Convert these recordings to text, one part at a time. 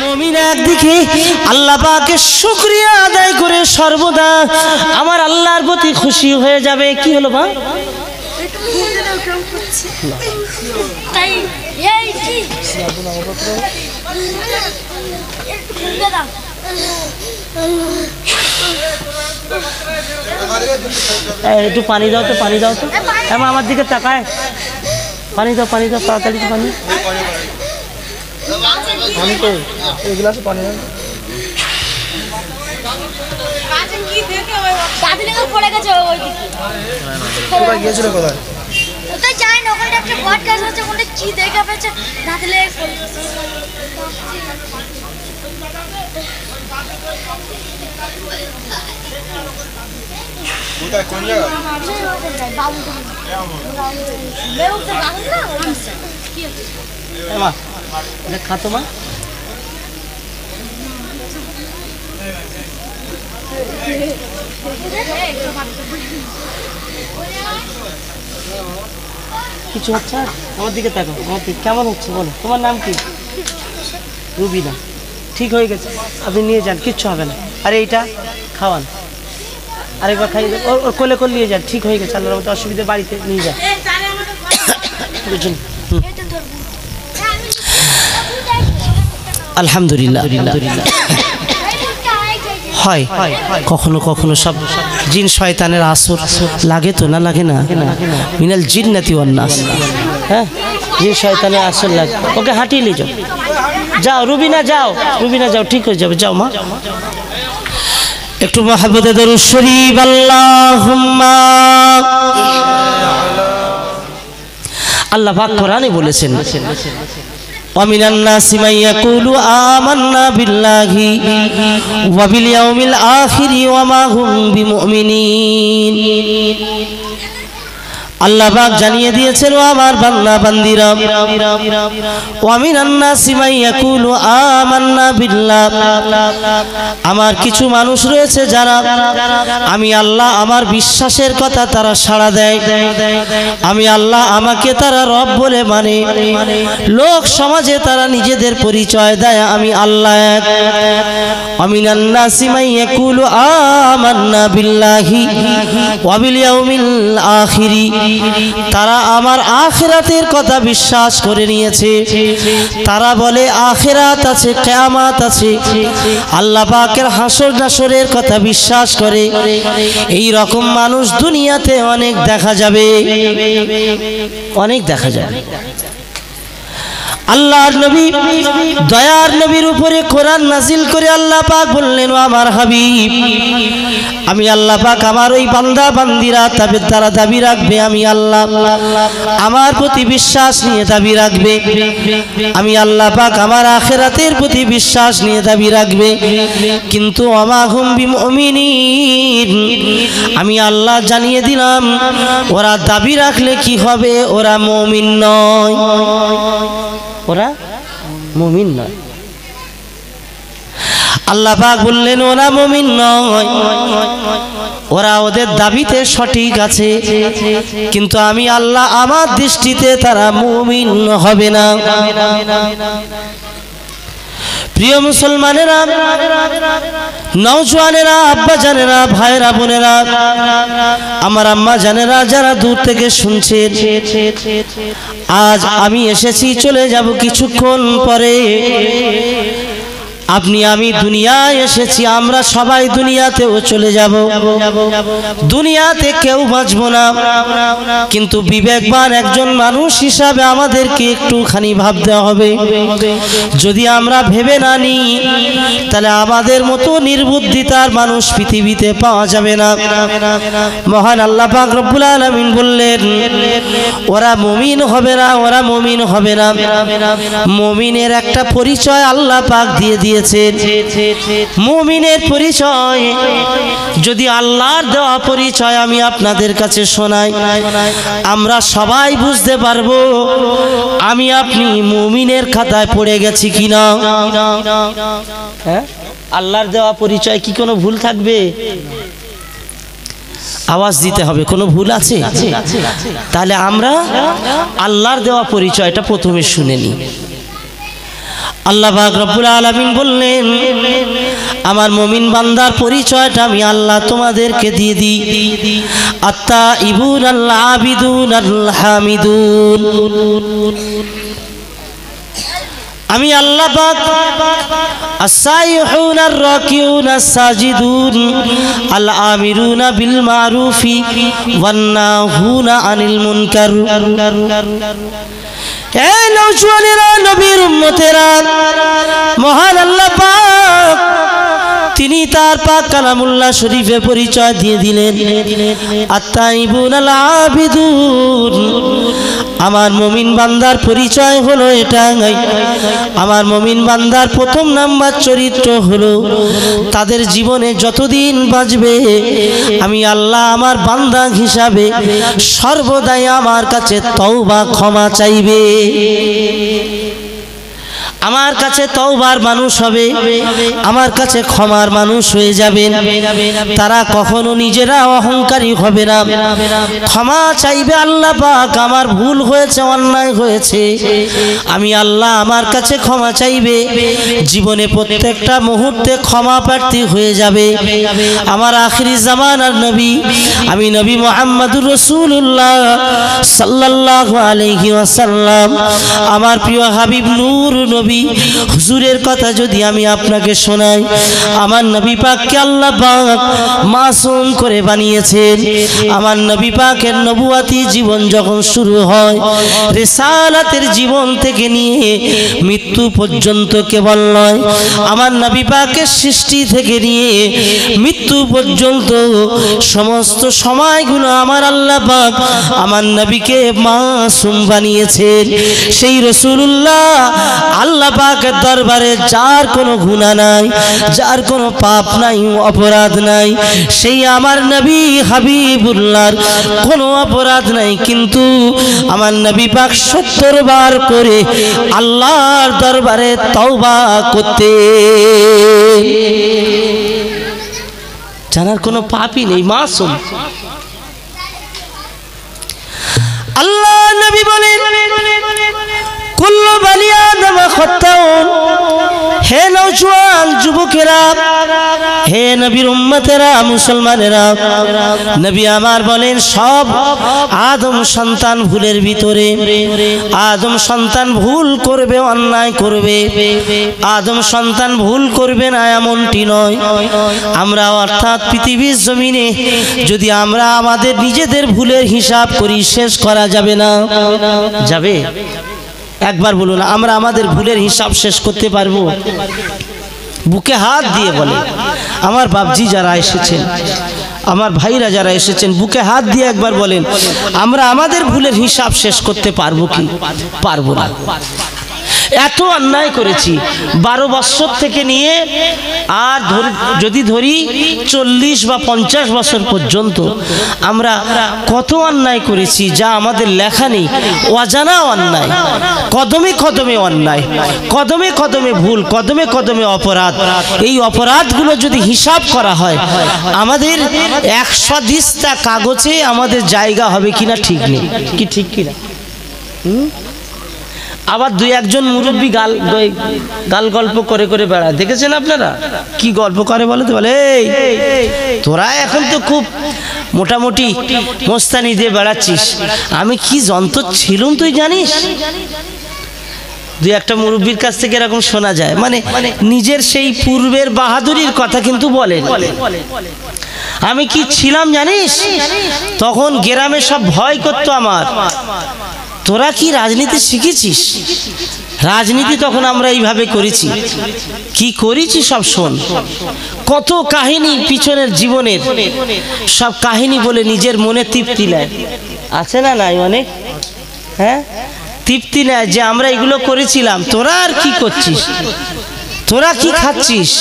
মুমিন একদিকে আল্লাহ পাকের শুকরিয়া আদায় করে সর্বদা আমার আল্লাহর প্রতি খুশি হয়ে যাবে। কি হলো মা? একটু পানি দাও তো, পানি দাও তো। হ্যাঁ আমার দিকে তাকায়, পানি দাও, পানি দাও তাড়াতাড়ি, পানি। আমি তো এই গ্লাসে পানি দাও। কোথায় গিয়েছিল? কোথায়? কোথায় যাই না, ওখানে একটা বট গাছ আছে, ওখানে কি দেখা পেয়েছে দাঁতে লেগে কোথায়, কোন জায়গা? খাতো মা। কিছু হচ্ছে? আমার দিকে তাকাও, আমার দিকে কেমন হচ্ছে বলো। তোমার নাম কি? রুবিনা। ঠিক হয়ে গেছে, আপনি নিয়ে যান, কিচ্ছু হবে না। আরে এইটা খাওয়ান, আরেকবার খাইয়ে দেন, ওর কোলে কোলে নিয়ে যান। ঠিক হয়ে গেছে, আল্লাহর মধ্যে অসুবিধা, বাড়িতে নিয়ে যান। বুঝুন। আলহামদুলিল্লাহ। হয় কখনো কখনো সব জিন শয়তানের আসর লাগে তো, না লাগে না? মিনাল জিন্নাতি ওয়ান নাস। হ্যাঁ, জিন শয়তানের আসর লাগে। ওকে হাঁটিয়ে নিয়ে যাও, যাও রুবিনা, যাও রুবিনা, যাও, ঠিক হয়ে যাবে। যাও মা। একটু মহব্বতে দরুদ শরীফ। আল্লাহুম্মা। আল্লাহ পাক কোরআনে বলেছেন, ومن الناس من يقول آمنا بالله وباليوم الآخر وما هم بمؤمنين। আল্লাহ পাক জানিয়ে দিয়েছেন, ও আমার বান্দা বান্দিরা, ওয়ামিনান নাসি মান ইয়াকুলু আমান্না বিল্লাহ, আমার কিছু মানুষ রয়েছে যারা আমি আল্লাহ, আমার বিশ্বাসের কথা তারা সাড়া দেয়, আমি আল্লাহ আমাকে তারা রব বলে মানে, লোক সমাজে তারা নিজেদের পরিচয় দেয় আমি আল্লাহ এক। ওয়ামিনান নাসি মান ইয়াকুলু আমান্না বিল্লাহি ওয়া বিল ইয়াউমিল আখিরি, তারা আমার আখিরাতের কথা বিশ্বাস করে নিয়েছে, তারা বলে আখিরাত আছে, কিয়ামত আছে, আল্লাহ পাকের হাসর নাসরের কথা বিশ্বাস করে। এই রকম মানুষ দুনিয়াতে অনেক দেখা যাবে, অনেক দেখা যাবে। আল্লাহর নবী, দয়ার নবীর উপরে কোরআন নাজিল করে আল্লাহ পাক বললেন, ও আমার হাবিব, আমি আল্লাহ পাক আমার ওই বান্দা বান্দিরা তাদের দ্বারা দাবি রাখবে আমি আল্লাহ, আমার প্রতি বিশ্বাস নিয়ে দাবি রাখবে, আমি আল্লাহ পাক আমার আখিরাতের প্রতি বিশ্বাস নিয়ে দাবি রাখবে, কিন্তু ওমা হুম বিমুমিনিন, আমি আল্লাহ জানিয়ে দিলাম ওরা দাবি রাখলে কি হবে, ওরা মুমিন নয়, ওরা মুমিন নয়। আল্লাহ পাক বললেন ওরা মুমিন নয়, ওরা ওদের দাবিতে সঠিক আছে, কিন্তু আমি আল্লাহ আমার দৃষ্টিতে তারা মুমিন হবে না। প্রিয় মুসলমানেরা, নওজওয়ানেরা, আব্বা জানেরা, ভাইরা বোনেরা, আমার আম্মা জানেরা, যারা দূর থেকে শুনছেন, আজ আমি এসেছি, চলে যাব কিছুক্ষণ পরে। আপনি আমি দুনিয়ায় এসেছি, আমরা সবাই দুনিয়াতেও চলে যাব, দুনিয়াতে কেউ বাঁচব না, কিন্তু বিবেকবান একজন মানুষ হিসাবে আমাদেরকে একটুখানি ভাবতে হবে। যদি আমরা ভেবে না নিই, তাহলে আমাদের মতো নির্বুদ্ধিতার মানুষ পৃথিবীতে পাওয়া যাবে না। মহান আল্লাহ পাক রব্বুল আলামিন বললেন, ওরা মুমিন হবে না, ওরা মুমিন হবে না। মুমিনের একটা পরিচয় আল্লাহ পাক দিয়ে দিয়েছে। মুমিনের পরিচয় যদি আল্লাহর দেওয়া পরিচয় আমি আপনাদের কাছে শোনাই, আমরা সবাই বুঝতে পারবো আমি আপনি মুমিনের খাতায় পড়ে গেছি কিনা। হ্যাঁ, আল্লাহর দেওয়া পরিচয় কি কোনো ভুল থাকবে? আওয়াজ দিতে হবে, কোনো ভুল আছে? তাহলে আমরা আল্লাহর দেওয়া পরিচয়টা প্রথমে শুনে নিই। আল্লাহ পাক রব্বুল আলামিন বললেন, আমার মুমিন বান্দার পরিচয়টা আমি আল্লাহ তোমাদেরকে দিয়ে দিই। আত্তাইবুন আল আবিদুন আল হামিদুন। আমি আল্লাহ পাক আস-সাইহুন আর-রাকিউন আস-সাজিদুন আল আমিরুনা বিল মারুফি ওয়ান নাহুনা আনিল মুনকার। এ নওজওয়ানেরা, নবীর উম্মতেরা, মহান আল্লাহ পাক তিনি তার পাক কালামুল্লাহ শরীফে পরিচয় দিয়ে দিলেন, আত্তাইবুন আল আবিদুন। আমার মুমিন বান্দার পরিচয় হলো এটাই। আমার মুমিন বান্দার প্রথম নাম্বার চরিত্র হলো তাদের জীবনে যতদিন বাঁচবে আমি আল্লাহ আমার বান্দা হিসাবে সর্বদাই আমার কাছে তওবা ক্ষমা চাইবে। আমার কাছে তওবার মানুষ হবে, আমার কাছে ক্ষমার মানুষ হয়ে যাবেন। তারা কখনো নিজেরা অহংকারী হবে না, ক্ষমা চাইবে আল্লাহ পাক আমার ভুল হয়েছে, অন্যায় হয়েছে, আমি আল্লাহ আমার কাছে ক্ষমা চাইবে। জীবনে প্রত্যেকটা মুহূর্তে ক্ষমা প্রার্থী হয়ে যাবে। আমার আখিরি জামানার নবী, আমি নবী মুহাম্মদুর রাসূলুল্লাহ সাল্লাল্লাহু আলাইহি ওয়াসাল্লাম, আমার প্রিয় হাবিব নূর নবী হুজুরের কথা যদি আমি আপনাকে শোনাই, আমার নবী পাককে আল্লাহ পাক মাসুম করে বানিয়েছেন। আমার নবী পাকের নবুয়াতি জীবন যখন শুরু হয়, রিসালাতের জীবন থেকে নিয়ে মৃত্যু পর্যন্ত কেবল নয়, আমার নবী পাকের সৃষ্টি থেকে নিয়ে মৃত্যু পর্যন্ত সমস্ত সময়গুলো আমার আল্লাহ পাক আমার নবীকে মাসুম বানিয়েছেন। সেই রাসূলুল্লাহ আল্লাহ পাকের দরবারে যার কোনো গুনাহ নাই, যার কোনো পাপ নাই, অপরাধ নাই, সেই আমার নবী হাবিবুল্লাহর কোনো অপরাধ নাই, কিন্তু আমার নবী পাক 70 বার করে আল্লাহর দরবারে তওবা করতে, জানার কোনো পাপই নেই, মাসুম। আল্লাহ নবী বলেন, কুল্লু বানি আদম খাত্তাউন। হে নওজওয়ান যুবকেরা, হে নবীর উম্মতেরা, মুসলমানেরা, নবী আমার বলেন সব আদম সন্তান ভুলের ভিতরে। আদম সন্তান ভুল করবে, অন্যায় করবে, আদম সন্তান ভুল করবে না এমনটি নয়। আমরা অর্থাৎ পৃথিবীর জমিনে যদি আমরা আমাদের নিজেদের ভুলের হিসাব করি, শেষ করা যাবে না। যাবে? একবার বলুন, আমরা আমাদের ভুলের হিসাব শেষ করতে পারবো? বুকে হাত দিয়ে বলে, আমার বাপজি যারা এসেছেন, আমার ভাইরা যারা এসেছেন, বুকে হাত দিয়ে একবার বলেন, আমরা আমাদের ভুলের হিসাব শেষ করতে পারবো কি? পারবো না। এত অন্যায় করেছি 12 বছর থেকে নিয়ে আর যদি ধরি 40 বা 50 বছর পর্যন্ত আমরা কত অন্যায় করেছি যা আমাদের লেখা নেই। অজানা অন্যায়, কদমে কদমে অন্যায়, কদমে কদমে ভুল, কদমে কদমে অপরাধ। এই অপরাধগুলো যদি হিসাব করা হয়, আমাদের 100 দিস্তা কাগজে আমাদের জায়গা হবে কিনা ঠিক নেই। কি ঠিক কিনা? আবার 2-1 মুরব্বী গাল গল্প করে করে বেড়ায়, দেখেছেন আপনারা? কি গল্প করে বলে তো, বলে এই তোরা এখন তো খুব মোটামুটি মোস্তানি দিয়ে বেড়াচ্ছিস, আমি কি যন্ত্র ছিলুম তুই জানিস? 2-1 মুরব্বীর কাছ থেকে এরকম শোনা যায়, মানে নিজের সেই পূর্বের বাহাদুরির কথা কিন্তু বলেন। আমি কি ছিলাম জানিস? তখন গ্রামে সব ভয় করতো আমার। তোরা কি রাজনীতি শিখেছিস? রাজনীতি তখন আমরা এইভাবে করেছি, কি করেছি সব শোন। কত কাহিনী পিছনের জীবনের, সব কাহিনী বলে নিজের মনে তৃপ্তি নেয়। আছে না নাই অনেক? হ্যাঁ, তৃপ্তি নেয় যে আমরা এগুলো করেছিলাম। তোরা আর কি করছিস? তোরা কি খাচ্ছিস?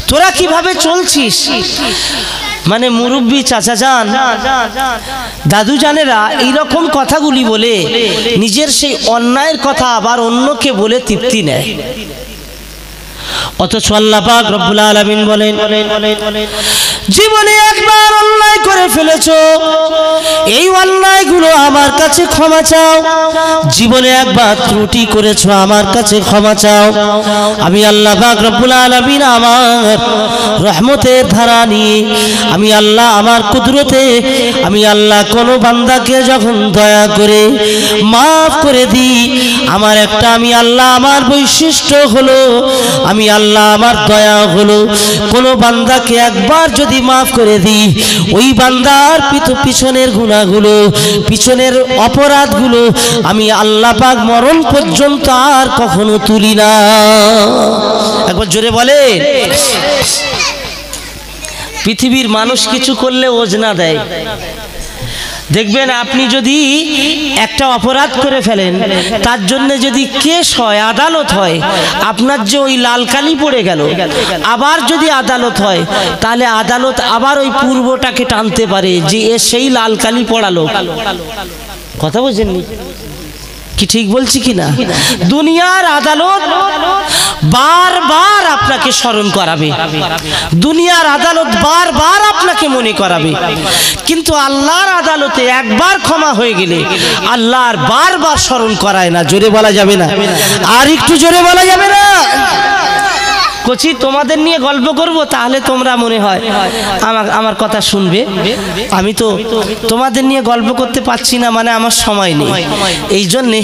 তোরা কিভাবে চলছিস? মানে মুরব্বী চাচা যান, দাদু জানেরা এইরকম কথাগুলি বলে নিজের সেই অন্যায়ের কথা আবার অন্যকে বলে তৃপ্তি নেয়। অথচ আল্লাহ পাক রব্বুল আলামিন বলেন, জীবনে একবার অন্যায় করে ফেলেছো, এই অন্যায়গুলো আমার কাছে ক্ষমা চাও। জীবনে একবার ত্রুটি করেছো, আমার কাছে ক্ষমা চাও। আমি আল্লাহ পাক রব্বুল আলামিন আমার রহমতের ধারা নিয়ে, আমি আল্লাহ আমার কুদরতে, আমি আল্লাহ কোনো বান্দাকে যখন দয়া করে মাফ করে দিই, আমার একটা আমি আল্লাহ আমার বৈশিষ্ট্য হলো, আমি আল্লাহ আমার দয়া হলো, কোনো বান্দাকে একবার যদি মাফ করে দিই, ওই বান্দার পিছনের গুনাহগুলো, পিছনের অপরাধগুলো আমি আল্লাহ পাক মরণ পর্যন্ত আর কখনো তুলি না। একবার জোরে বলে। পৃথিবীর মানুষ কিছু করলে ওজনা দেয়। দেখবেন আপনি যদি একটা অপরাধ করে ফেলেন, তার জন্য যদি কেস হয়, আদালত হয়, আপনার যে ওই লাল কালি পড়ে গেল, আবার যদি আদালত হয়, তাহলে আদালত আবার ওই পূর্বটাকে টানতে পারে যে এ সেই লাল কালি পড়ালো। কথা বুঝেননি কি? ঠিক বলছি কি না? দুনিয়ার আদালত বারবার আপনাকে স্মরণ করাবে, দুনিয়ার আদালত বারবার আপনাকে মনে করাবে, কিন্তু আল্লাহর আদালতে একবার ক্ষমা হয়ে গেলে আল্লাহর বারবার স্মরণ করায় না। জোরে বলা যাবে না? আর একটু জোরে বলা যাবে না? কচি তোমাদের নিয়ে গল্প করব, তাহলে তোমরা মনে হয় আমার কথা শুনবে। আমি তো তোমাদের নিয়ে গল্প করতে পারছি না, মানে আমার সময় নেই। এই জন্যে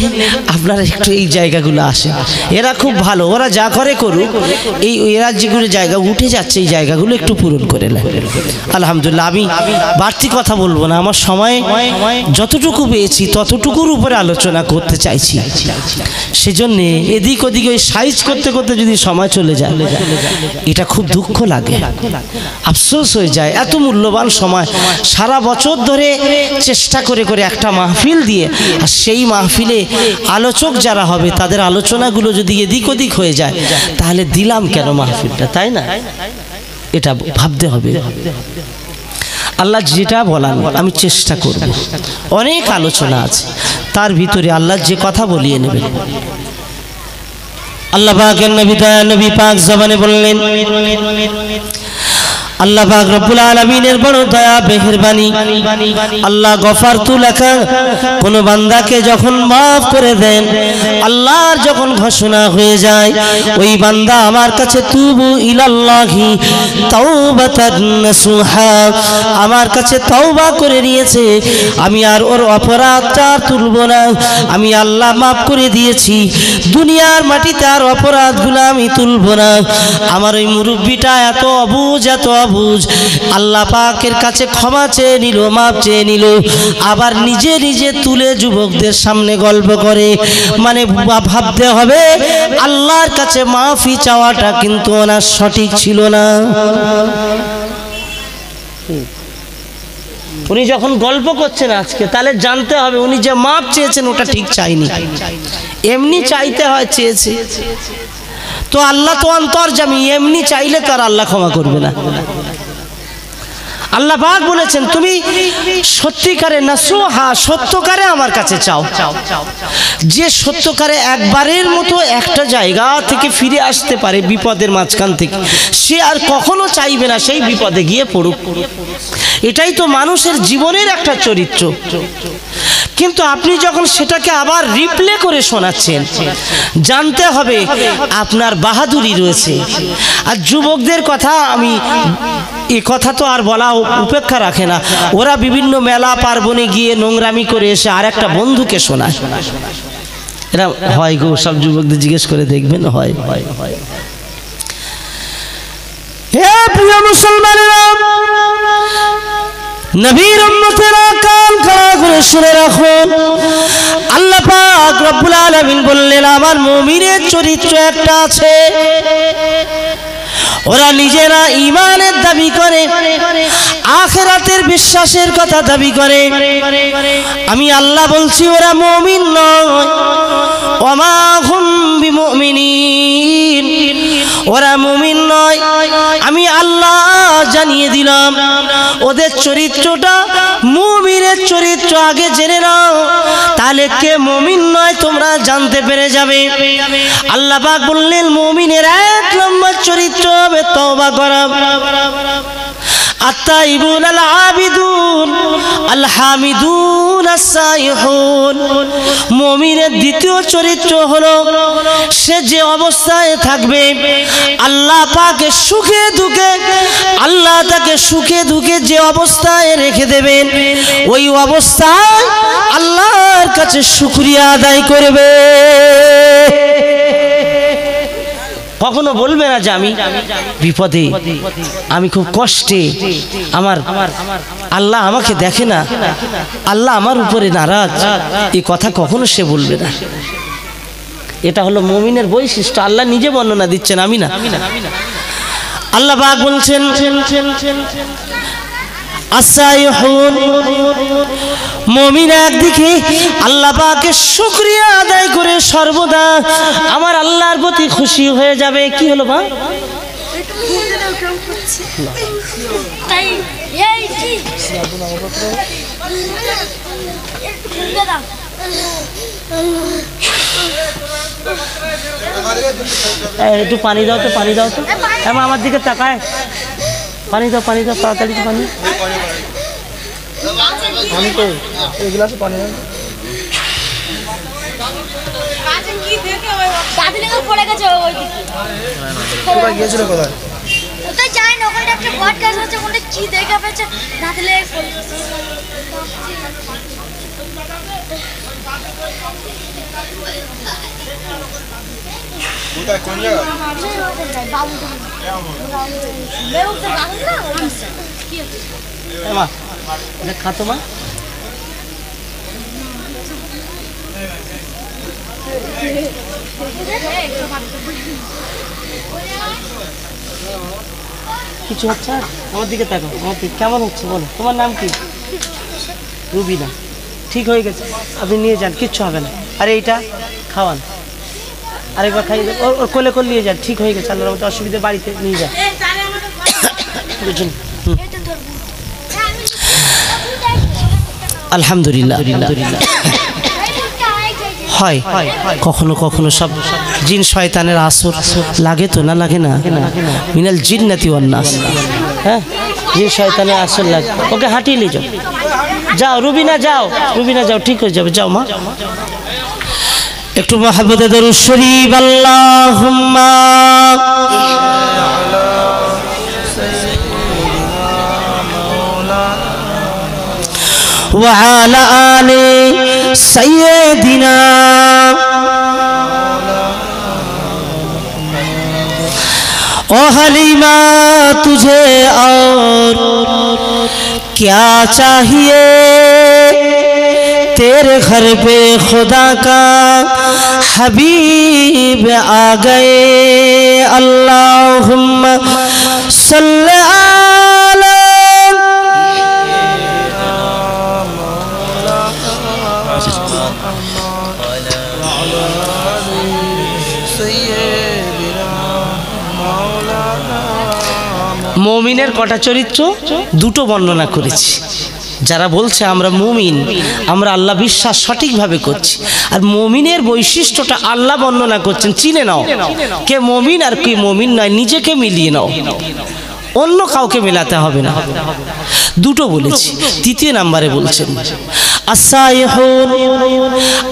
আপনারা একটু এই জায়গাগুলো আসেন। এরা খুব ভালো, ওরা যা করে করুক, এই এরা যেগুলো জায়গা উঠে যাচ্ছে, এই জায়গাগুলো একটু পূরণ করে নেয়। আলহামদুলিল্লাহ। আমি বাড়তি কথা বলবো না, আমার সময় যতটুকু পেয়েছি ততটুকুর উপরে আলোচনা করতে চাইছি। সেজন্যে এদিক ওদিক ওই সাইজ করতে করতে যদি সময় চলে যায়, এটা খুব দুঃখ লাগে, আফসোস হয়ে যায়। এত মূল্যবান সময় সারা বছর ধরে চেষ্টা করে করে একটা মাহফিল দিয়ে, আর সেই মাহফিলে আলোচক যারা হবে তাদের আলোচনাগুলো যদি এদিক ওদিক হয়ে যায়, তাহলে দিলাম কেন মাহফিলটা, তাই না? এটা ভাবতে হবে। আল্লাহ যেটা বলান আমি চেষ্টা করব। অনেক আলোচনা আছে, তার ভিতরে আল্লাহ যে কথা বলিয়ে নেবেন। আল্লাহ পাকের নবী দয়া নবী পাক জবানে বললেন, আল্লাহ পাক রব্বুল আলামিনের বড় দয়া মেহেরবানি। আল্লাহ গফারতু লাকা, কোন বান্দাকে যখন মাফ করে দেন, আল্লাহর যখন ঘোষণা হয়ে যায়, ওই বান্দা আমার কাছে তুবু ইলাল্লাহি তাওবাতান নাসুহা, আমার কাছে তওবা করে নিয়েছে, আমি আর ওর অপরাধটা তুলব না, আমি আল্লাহ মাফ করে দিয়েছি, দুনিয়ার মাটিতে আর অপরাধগুলো আমি তুলব না। আমার ওই মুরব্বিটা এত অবুঝ, এত বুঝ, আল্লাহ পাকের কাছে ক্ষমা চেয়ে নিল, মাপ চেয়ে নিল, আবার নিজে নিজে তুলে যুবকদের সামনে গল্প করে। মানে ভাবতে হবে আল্লাহর কাছে মাফি চাওয়াটা কিন্তু ওনার সঠিক ছিল না। উনি যখন গল্প করছেন আজকে, তাহলে জানতে হবে উনি যে মাপ চেয়েছেন ওটা ঠিক চাইনি, এমনি চাইতে হয় চেয়েছে। তো আল্লাহ তো অন্তর্যামী, এমনি চাইলে তো আর আল্লাহ ক্ষমা করবে না। আল্লাহ পাক বলেছেন তুমি সত্যিকারে নাসুহা, সত্যকারে আমার কাছে চাও। যে সত্যকারে একবারের মতো একটা জায়গা থেকে ফিরে আসতে পারে বিপদের মাঝখান থেকে, সে আর কখনো চাইবে না সেই বিপদে গিয়ে পড়ুক। এটাই তো মানুষের জীবনের একটা চরিত্র। কিন্তু আপনি যখন সেটাকে আবার রিপ্লে করে শোনাচ্ছেন, জানতে হবে আপনার বাহাদুরি রয়েছে। আর যুবকদের কথা, আমি এ কথা তো আর বলা উপেক্ষা রাখে না, ওরা বিভিন্ন মেলা পার্বণে গিয়ে নোংরামি করে এসে আর একটা বন্ধুকে শোনায়। এরা হয় গো, সব যুবকদের জিজ্ঞেস করে দেখবেন, হয়। হে প্রিয় মুসলমানেরা, নবীর উম্মতেরা কান খাড়া করে শুনে রাখুন। আল্লাহ পাক রব্বুল আলামিন বললেন, আমার মুমিনের চরিত্র একটা আছে, ওরা নিজেরা ঈমানের দাবি করে, আখিরাতের বিশ্বাসের কথা দাবি করে, আমি আল্লাহ বলছি ওরা মুমিন নয়। ওমা হুম বিমুমিনিন, ওরা মুমিন নয়। আমি আল্লাহ জানিয়ে দিলাম ওদের চরিত্রটা মুমিনের চরিত্র আগে জেনে নাও, তাহলে কে মুমিন নয় তোমরা জানতে পেরে যাবে। আল্লাহ পাক বললেন মুমিনের এক নম্বর চরিত্র হবে তওবা করা। আত-তাইবুন আল-আবিদুন আল-হামিদুন আস-সাইহুন। মুমিনের দ্বিতীয় চরিত্র হলো সে যে অবস্থায় থাকবে আল্লাহ পাকে সুখে দুঃখে, আল্লাহ তাকে সুখে দুঃখে যে অবস্থায় রেখে দেবেন ওই অবস্থায় আল্লাহর কাছে শুকরিয়া আদায় করবে। কখনো বলবে না যে আমি বিপদে, আমি খুব কষ্টে, আমার আল্লাহ আমাকে দেখে না, আল্লাহ আমার উপরে নারাজ, এই কথা কখনো সে বলবে না। এটা হলো মুমিনের বৈশিষ্ট্য। আল্লাহ নিজে বর্ণনা দিচ্ছেন, আমি না। আল্লাহ পাক বলছেন আস-সাইহুন, মুমিন একদিকে আল্লাহ পাকের শুকরিয়া আদায় করে সর্বদা আমার আল্লাহর প্রতি খুশি হয়ে যাবে। কি হলো মা? একটু পানি দাও তো, পানি দাও তো। আমার দিকে তাকায়, পানি দাও, পানি দাও, তাড়াতাড়ি পানি। আমি তো এই গ্লাসে পানি দাও। গিয়েছিল কোথায়? ওটাই জানি না, ওখানে একটা বট গাছ আছে, ওখানে কি দেখা পেয়েছে দাঁতে লেগে পড়েছে। কোথায়, কোন জায়গা? খাতো মা, কিছু হচ্ছে? আমার দিকে তাকাও, আমার দিকে কেমন হচ্ছে বলো। তোমার নাম কি? রুবিনা। ঠিক হয়ে গেছে, আপনি নিয়ে যান, কিচ্ছু হবে না। আরে এইটা খাওয়ান, আরেকবার খাইয়ে দেন, ওর কোলে কোলে নিয়ে যান, ঠিক হয়ে গেছে। আল্লাহর মতো অসুবিধা, বাড়িতে নিয়ে যান। আলহামদুলিল্লাহ। হয় কখনো কখনো সব জিন শয়তানের আসর লাগে তো, না লাগে না? মিনাল জিন্নাতি ওয়ান নাস। হ্যাঁ, জিন শয়তানের আসর লাগে। ওকে হাঁটিয়ে নিয়ে যাও, যাও রুবিনা, যাও রুবিনা, যাও, ঠিক হয়ে যাবে। যাও মা, একটু মহব্বতে দরুদ শরীফ। আল্লাহুম্মা وعلى آل سيدنا ओ हलीमा तुझे और क्या चाहिए, तेरे घर पे खुदा का हबीब आ गए। अल्लाहुम्मा सल्ले अला মুমিনের কটা চরিত্র? দুটো বর্ণনা করেছি। যারা বলছে আমরা মুমিন, আমরা আল্লাহ বিশ্বাস সঠিকভাবে করছি, আর মুমিনের বৈশিষ্ট্যটা আল্লাহ বর্ণনা করছেন। চিনে নাও কে মুমিন আর কে মুমিন নয়, নিজেকে মিলিয়ে নাও, অন্য কাউকে মেলাতে হবে না। দুটো বলেছি। তৃতীয় নাম্বারে বলছেন আস-সাইহুন,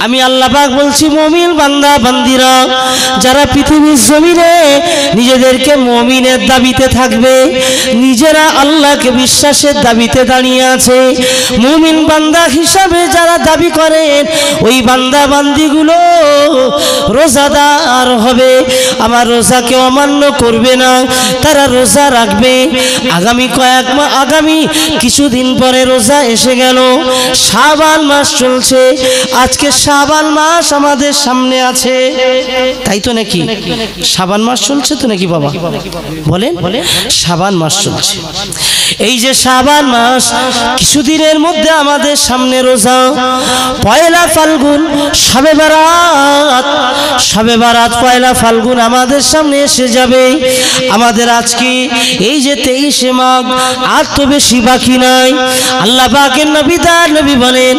আমি আল্লাহ পাক বলছি মুমিন বান্দা বান্দিরা যারা পৃথিবীর জমিনে নিজেদেরকে মুমিনের দাবিতে থাকবে, নিজেরা আল্লাহকে বিশ্বাসের দাবিতে দাঁড়িয়ে আছে, মুমিন বান্দা হিসাবে যারা দাবি করেন ওই বান্দা বান্দিগুলো রোজাদার হবে, আমার রোজাকে অমান্য করবে না, তারা রোজা রাখবে। আগামী কিছুদিন পরে রোজা এসে গেল, শাবান মাস চলছে, আজকে শাবান মাস আমাদের সামনে আছে, তাই তো নাকি? শাবান মাস চলছে তো নাকি বাবা? বলেন, শাবান মাস চলছে। এই যে শাবান মাস, কিছুদিনের মধ্যে আমাদের সামনে রোজা, পয়লা ফাল্গুন, শবে বারাত পয়লা ফাল্গুন আমাদের সামনে এসে যাবে। আমাদের আজকে এই যে 23শে মাঘ, আর তো বেশি বাকি নাই। আল্লাহ পাকের নবী বলেন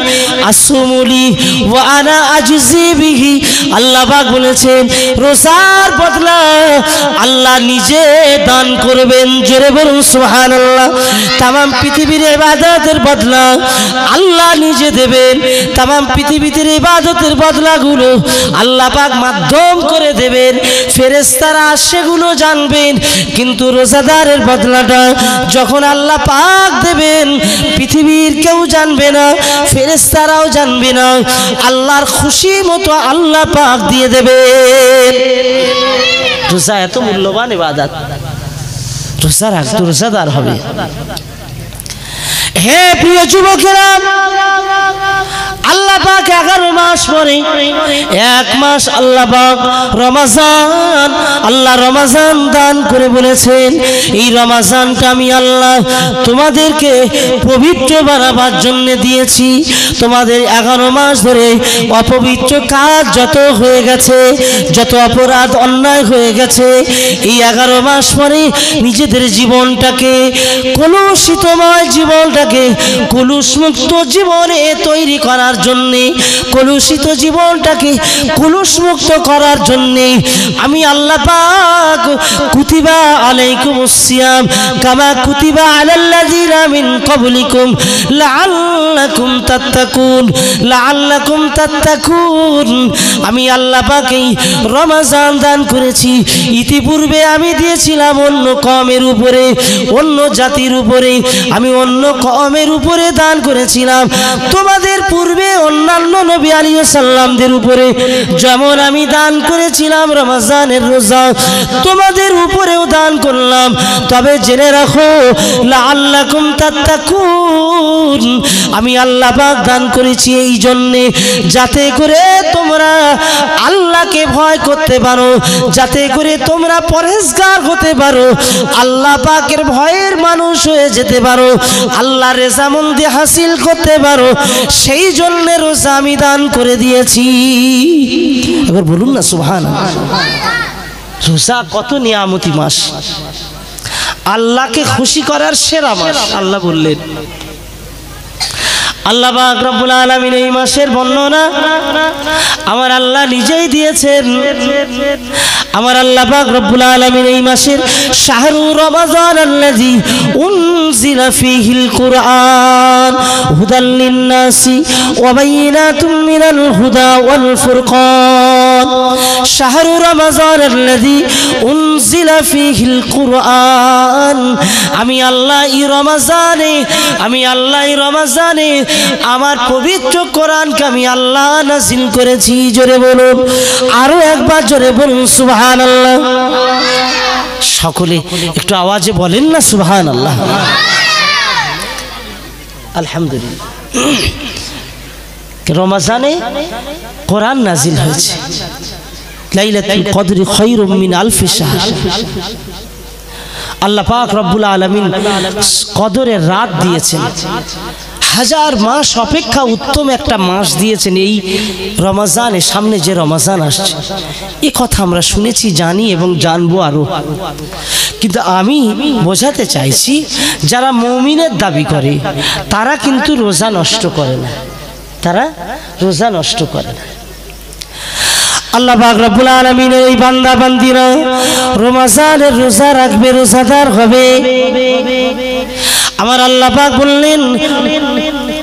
আসুমুলি ওয়া আনা আজজি বিহি। আল্লাহ পাক বলেছেন রোজার বদলা আল্লাহ নিজে দান করবেন। জোরে বলুন সুবহানাল্লাহ। তামাম পৃথিবীর ইবাদতের বদলা আল্লাহ নিজে দেবেন। তামাম পৃথিবীর ইবাদতের বদলাগুলো আল্লাহ পাক মাধ্যম করে দেবেন, ফেরেশতারা সেগুলো জানবেন। কিন্তু রোজাদারের বদলাটা যখন আল্লাহ পাক দেবেন, পৃথিবীর কেউ জানবে না, ফেরেশতারাও জানবে না, আল্লাহর খুশি মতো আল্লাহ পাক দিয়ে দেবেন। রোজা এত মূল্যবান ইবাদত, রোজা রাখতে রোজাদার হবে। হে প্রিয় যুবকেরা, আল্লাহ পাক 11 মাস পরে এক মাস আল্লাহ পাক রমজান, আল্লাহ রমজান দান করে বলেছেন এই রমজানটা আমি আল্লাহ তোমাদেরকে পবিত্র বানাবার জন্য দিয়েছি। তোমাদের 11 মাস ধরে অপবিত্র কাজ যত হয়ে গেছে, যত অপরাধ অন্যায় হয়ে গেছে, এই 11 মাস পরে নিজেদের জীবনটাকে, কলুষিতময় জীবনটাকে কলুষমুক্ত জীবনে তৈরি করার জন্যে, কলুষিত জীবনটাকে কলুষমুক্ত করার জন্যে আমি আল্লাহ পাক কুতিবা আলাইকুমুস সিয়াম কামা কুতিবা আলাল্লাযিনা মিন ক্বাবলিকুম লাআল্লাকুম তাত্তাকুন। আমি আল্লাহ পাক এই রমজান দান করেছি। ইতিপূর্বে আমি দিয়েছিলাম অন্য কওমের উপরে, অন্য জাতির উপরে, আমি অন্য কওমের উপরে দান করেছিলাম। তোমাদের পূর্বে অন্যান্য নবী আলাইহিস সালামদের উপরে যেমন আমি দান করেছিলাম রমজানের রোজা, তোমাদের উপরেও দান করলাম। তবে জেনে রাখো লাআল্লাকুম তাত্তাকুন, আমি আল্লাহ পাক দান করেছি এই জন্যে যাতে করে তোমরা আল্লাহকে ভয় করতে পারো, যাতে করে তোমরা পরহেজগার হতে পারো, আল্লাহ পাকের ভয়ের মানুষ হয়ে যেতে পারো, আল্লাহ রেজামন্দি হাসিল করতে পারো, সেই জন্য রোজা আমি দান করে দিয়েছি। এবার বলুন না সুবহানাল্লাহ। রোজা কত নিয়ামতি মাস, আল্লাহকে খুশি করার সেরা মাস। আল্লাহ বললেন, আল্লাহ পাক রব্বুল আলামিন এই মাসের বর্ণনা আমার আল্লাহ নিজেই দিয়েছেন। আমার আল্লাহ পাক রব্বুল আলামিন এই মাসের শাহরু রমাজান আল্লাযী উনজিলা ফীহিল কুরআন হুদাল লিন-নাসি ওয়া বাইয়িনাতুম মিনাল হুদা ওয়াল ফুরকান। শাহরু রমাজান আল্লাযী উনজিলা ফীহিল কুরআন। আমি আল্লাহ এই রমজানে আমার পবিত্র কোরআনকে আমি আল্লাহ নাযিল করেছি। জোরে বলুন, আরো একবার জোরে বলুন সুবহানাল্লাহ। সকলে একটু আওয়াজে বলেন না সুবহানাল্লাহ। আলহামদুলিল্লাহ। রমজানে কোরআন নাযিল হয়েছে। লাইলাতুল কদরি খায়রুম মিন আলফি শাহর। আল্লাহ পাক রব্বুল আলামিন কদরের রাত দিয়েছেন, হাজার মাস অপেক্ষা উত্তম একটা মাস দিয়েছেন এই রমজানে। সামনে যে রমজান আসছে এ কথা আমরা শুনেছি, জানি এবং জানবো আরো। কিন্তু আমি বোঝাতে চাইছি যারা মুমিনের দাবি করে তারা কিন্তু রোজা নষ্ট করে না, তারা রোজা নষ্ট করে না। আল্লাহ পাক রব্বুল আলামিনের এই বান্দা বান্দিরা রমজানের রোজা রাখবে, রোজাদার হবে। আমার আল্লাহ পাক বললেন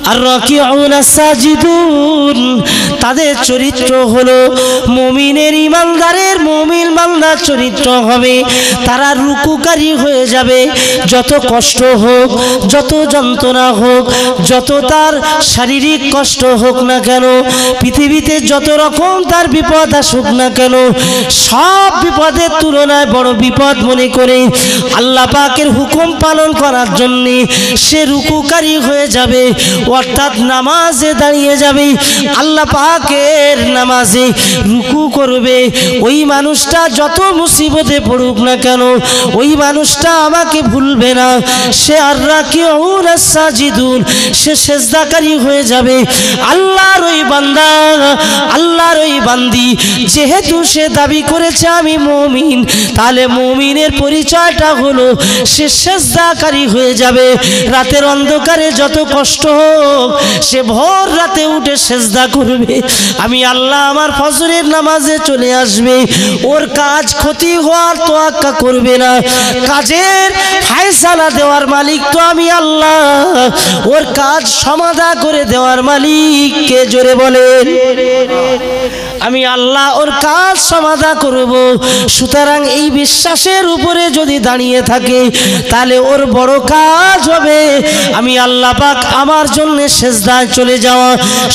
আর রাকিউনা সাজিদুন, তাদের চরিত্র হলো মুমিনের ইমানদারের, মুমিন বান্দার চরিত্র হবে তারা রুকুকারী হয়ে যাবে। যত কষ্ট হোক, যত যন্ত্রণা হোক, যত তার শারীরিক কষ্ট হোক না কেন, পৃথিবীতে যত রকম তার বিপদ আসুক না কেন, সব বিপদের তুলনায় বড় বিপদ মনে করে আল্লাহ পাকের হুকুম পালন করার জন্য সে রুকুকারী হয়ে যাবে, অর্থাৎ নামাজে দাঁড়িয়ে যাবে। আল্লাহ পাক পাকের নামাজে রুকু করবে, ওই মানুষটা যত মুসিবতে পড়ুক না কেন ওই মানুষটা আমাকে ভুলবে না। সে আর রাকিউন সাজিদুন, সে সেজদাকারী হয়ে যাবে। আল্লাহর ওই বান্দা, আল্লাহর ওই বান্দি যেহেতু সে দাবি করেছে আমি মুমিন, তাহলে মুমিনের পরিচয়টা হলো সে সেজদাকারী হয়ে যাবে। রাতের অন্ধকারে যত কষ্ট হোক সে ভোর রাতে উঠে সেজদা করবে। আমি আল্লাহ আমার ফজরের নামাজে চলে আসবে, ওর কাজ ক্ষতি হওয়ার তোয়াক্কা করবে না। কাজের ফায়সালা দেওয়ার মালিক তো আমি আল্লাহ, ওর কাজ সমাধা করে দেওয়ার মালিক কে? জোরে বলেন। আমি আল্লাহ ওর কাজ সমাধা করব। সুতরাং এই বিশ্বাসের উপরে যদি দাঁড়িয়ে থাকে তাহলে ওর বড় কাজ হবে আমি আল্লাহ পাক আমার জন্য সেজদায় চলে যাওয়া।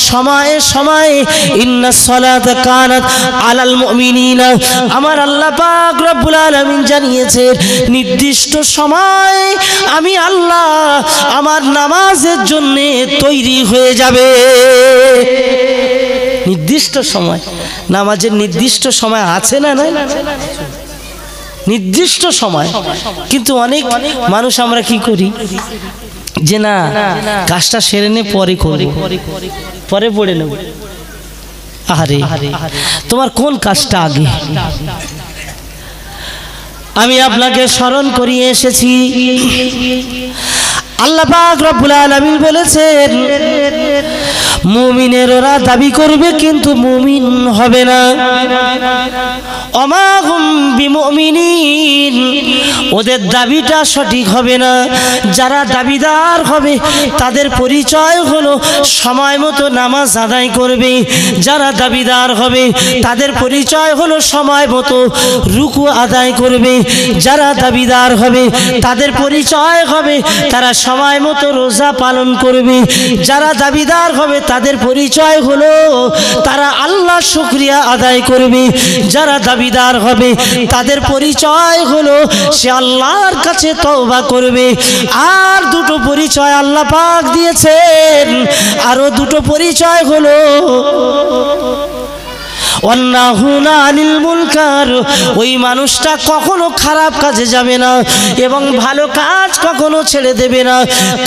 সময়ে সময়ে ইন্নাস সালাতা কানাত আলাল মুমিনিনা, আমার আল্লাহ পাক রব্বুল আলামিন জানিয়েছেন নির্দিষ্ট সময় আমি আল্লাহ আমার নামাজের জন্য তৈরি হয়ে যাবে। নির্দিষ্ট সময়, নামাজের নির্দিষ্ট সময় আছে না? নাই, নির্দিষ্ট সময়। কিন্তু অনেক মানুষ আমরা কি করি যে না কাজটা সেরে নে পরে করব, পরে পড়ে নেব। আরে তোমার কোন কাজটা আগে? আমি আপনাকে স্মরণ করিয়ে এসেছি আল্লাহ পাক রব্বুল আলামিন বলেছেন মুমিনের ওরা দাবি করবে কিন্তু মুমিন হবে না। ওমা হুম বিমুমিনিন, ওদের দাবিটা সঠিক হবে না। যারা দাবিদার হবে তাদের পরিচয় হলো সময় মতো নামাজ আদায় করবে। যারা দাবিদার হবে তাদের পরিচয় হলো সময় মতো রুকু আদায় করবে। যারা দাবিদার হবে তাদের পরিচয় হবে তারা সময় মতো রোজা পালন করবে। যারা দাবিদার হবে তাদের পরিচয় হলো তারা আল্লাহর শুকরিয়া আদায় করবে। যারা দাবিদার হবে তাদের পরিচয় হলো সে আল্লাহর কাছে তওবা করবে। আর দুটো পরিচয় আল্লাহ পাক দিয়েছেন, আরো দুটো পরিচয় হলো ওয়ান্নাহুনা আনিল মুনকার, ওই মানুষটা কখনো খারাপ কাজে যাবে না এবং ভালো কাজ কখনো ছেড়ে দেবে না।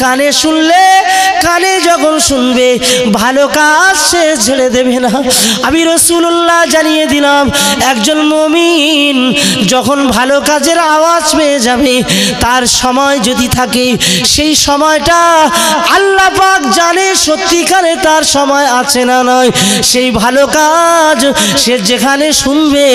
কানে শুনলে, কানে যখন শুনবে ভালো কাজ সে ছেড়ে দেবে না। আমি রাসূলুল্লাহ জানিয়ে দিলাম একজন মুমিন যখন ভালো কাজের আওয়াজ পেয়ে যাবে তার সময় যদি থাকে সেই সময়টা আল্লাহ পাক জানে সত্যিকারে তার সময় আছে না নয়। সেই ভালো কাজ সে যেখানে শুনবে